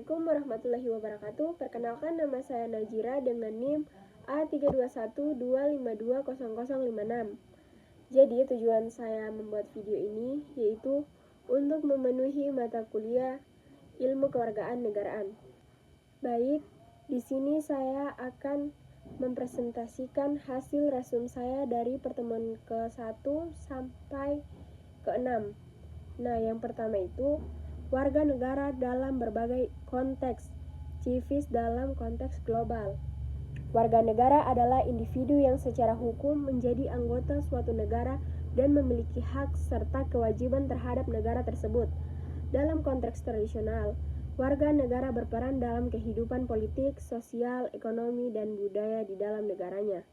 Assalamualaikum warahmatullahi wabarakatuh. Perkenalkan, nama saya Najira dengan NIM A32125200056. Jadi tujuan saya membuat video ini yaitu untuk memenuhi mata kuliah Ilmu Kewargaan Negaraan. Baik, di sini saya akan mempresentasikan hasil resum saya dari pertemuan ke-1 sampai ke-6. Nah, yang pertama itu warga negara dalam berbagai konteks, civis dalam konteks global. Warga negara adalah individu yang secara hukum menjadi anggota suatu negara dan memiliki hak serta kewajiban terhadap negara tersebut. Dalam konteks tradisional, warga negara berperan dalam kehidupan politik, sosial, ekonomi, dan budaya di dalam negaranya.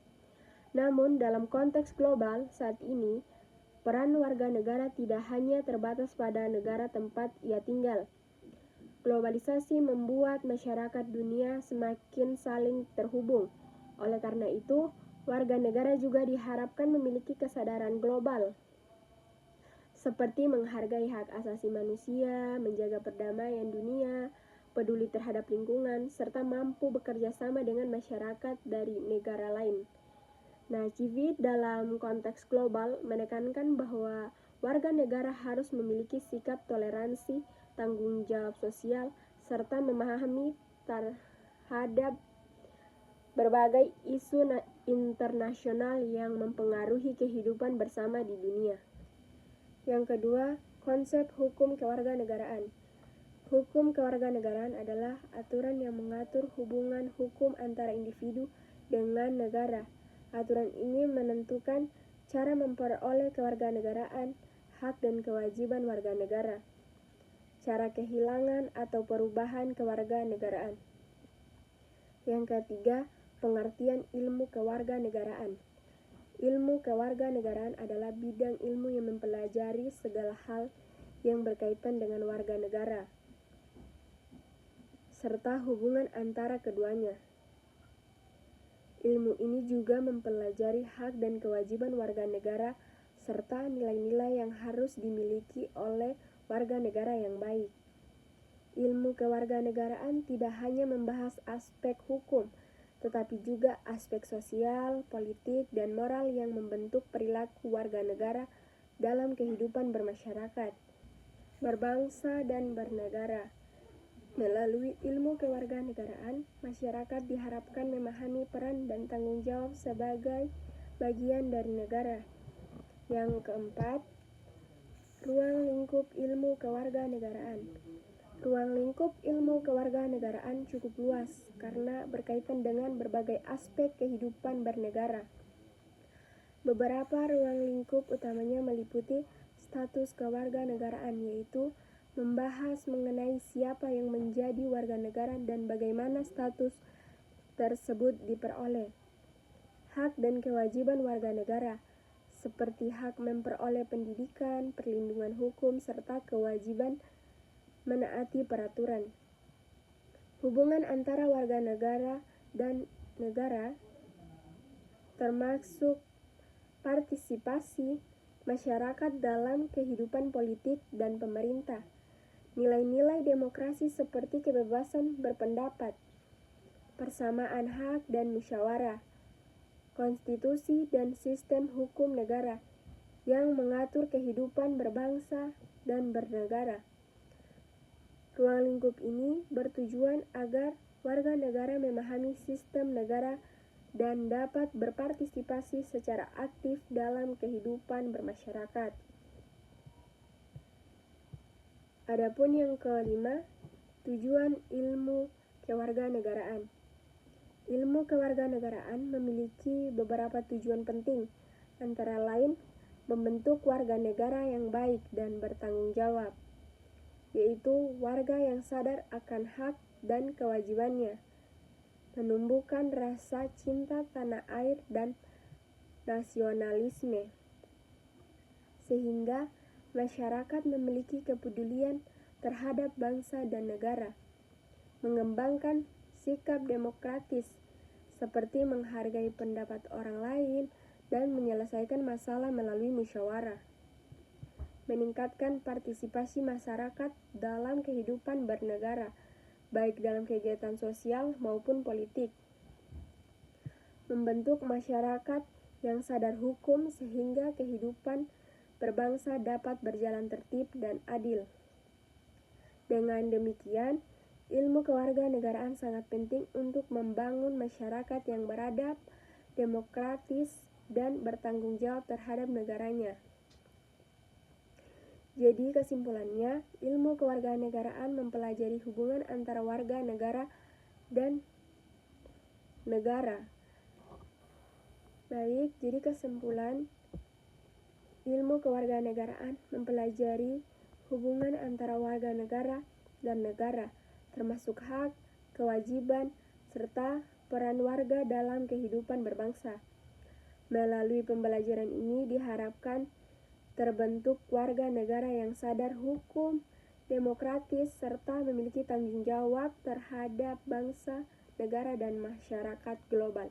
Namun, dalam konteks global saat ini, peran warga negara tidak hanya terbatas pada negara tempat ia tinggal. Globalisasi membuat masyarakat dunia semakin saling terhubung. Oleh karena itu, warga negara juga diharapkan memiliki kesadaran global, seperti menghargai hak asasi manusia, menjaga perdamaian dunia, peduli terhadap lingkungan, serta mampu bekerja sama dengan masyarakat dari negara lain. Nah, civis dalam konteks global menekankan bahwa warga negara harus memiliki sikap toleransi, tanggung jawab sosial, serta memahami terhadap berbagai isu internasional yang mempengaruhi kehidupan bersama di dunia. Yang kedua, konsep hukum kewarganegaraan. Hukum kewarganegaraan adalah aturan yang mengatur hubungan hukum antara individu dengan negara. Aturan ini menentukan cara memperoleh kewarganegaraan, hak dan kewajiban warga negara, cara kehilangan atau perubahan kewarganegaraan. Yang ketiga, pengertian ilmu kewarganegaraan. Ilmu kewarganegaraan adalah bidang ilmu yang mempelajari segala hal yang berkaitan dengan warga negara, serta hubungan antara keduanya. Ilmu ini juga mempelajari hak dan kewajiban warga negara serta nilai-nilai yang harus dimiliki oleh warga negara yang baik. Ilmu kewarganegaraan tidak hanya membahas aspek hukum, tetapi juga aspek sosial, politik, dan moral yang membentuk perilaku warga negara dalam kehidupan bermasyarakat, berbangsa, dan bernegara. Melalui ilmu kewarganegaraan, masyarakat diharapkan memahami peran dan tanggung jawab sebagai bagian dari negara. Yang keempat, ruang lingkup ilmu kewarganegaraan. Ruang lingkup ilmu kewarganegaraan cukup luas karena berkaitan dengan berbagai aspek kehidupan bernegara. Beberapa ruang lingkup utamanya meliputi status kewarganegaraan, yaitu membahas mengenai siapa yang menjadi warga negara dan bagaimana status tersebut diperoleh. Hak dan kewajiban warga negara, seperti hak memperoleh pendidikan, perlindungan hukum, serta kewajiban menaati peraturan. Hubungan antara warga negara dan negara, termasuk partisipasi masyarakat dalam kehidupan politik dan pemerintah. Nilai-nilai demokrasi seperti kebebasan berpendapat, persamaan hak dan musyawarah, konstitusi dan sistem hukum negara yang mengatur kehidupan berbangsa dan bernegara. Ruang lingkup ini bertujuan agar warga negara memahami sistem negara dan dapat berpartisipasi secara aktif dalam kehidupan bermasyarakat. Adapun yang kelima, tujuan ilmu kewarganegaraan. Ilmu kewarganegaraan memiliki beberapa tujuan penting, antara lain membentuk warga negara yang baik dan bertanggung jawab, yaitu warga yang sadar akan hak dan kewajibannya, menumbuhkan rasa cinta tanah air dan nasionalisme, sehingga masyarakat memiliki kepedulian terhadap bangsa dan negara, mengembangkan sikap demokratis seperti menghargai pendapat orang lain dan menyelesaikan masalah melalui musyawarah, meningkatkan partisipasi masyarakat dalam kehidupan bernegara baik dalam kegiatan sosial maupun politik. Membentuk masyarakat yang sadar hukum sehingga kehidupan berbangsa dapat berjalan tertib dan adil. Dengan demikian, ilmu kewarganegaraan sangat penting untuk membangun masyarakat yang beradab, demokratis, dan bertanggung jawab terhadap negaranya. Jadi kesimpulannya, ilmu kewarganegaraan mempelajari hubungan antara warga negara dan negara. Baik, jadi kesimpulan, ilmu kewarganegaraan mempelajari hubungan antara warga negara dan negara, termasuk hak, kewajiban, serta peran warga dalam kehidupan berbangsa. Melalui pembelajaran ini diharapkan terbentuk warga negara yang sadar hukum, demokratis, serta memiliki tanggung jawab terhadap bangsa, negara, dan masyarakat global.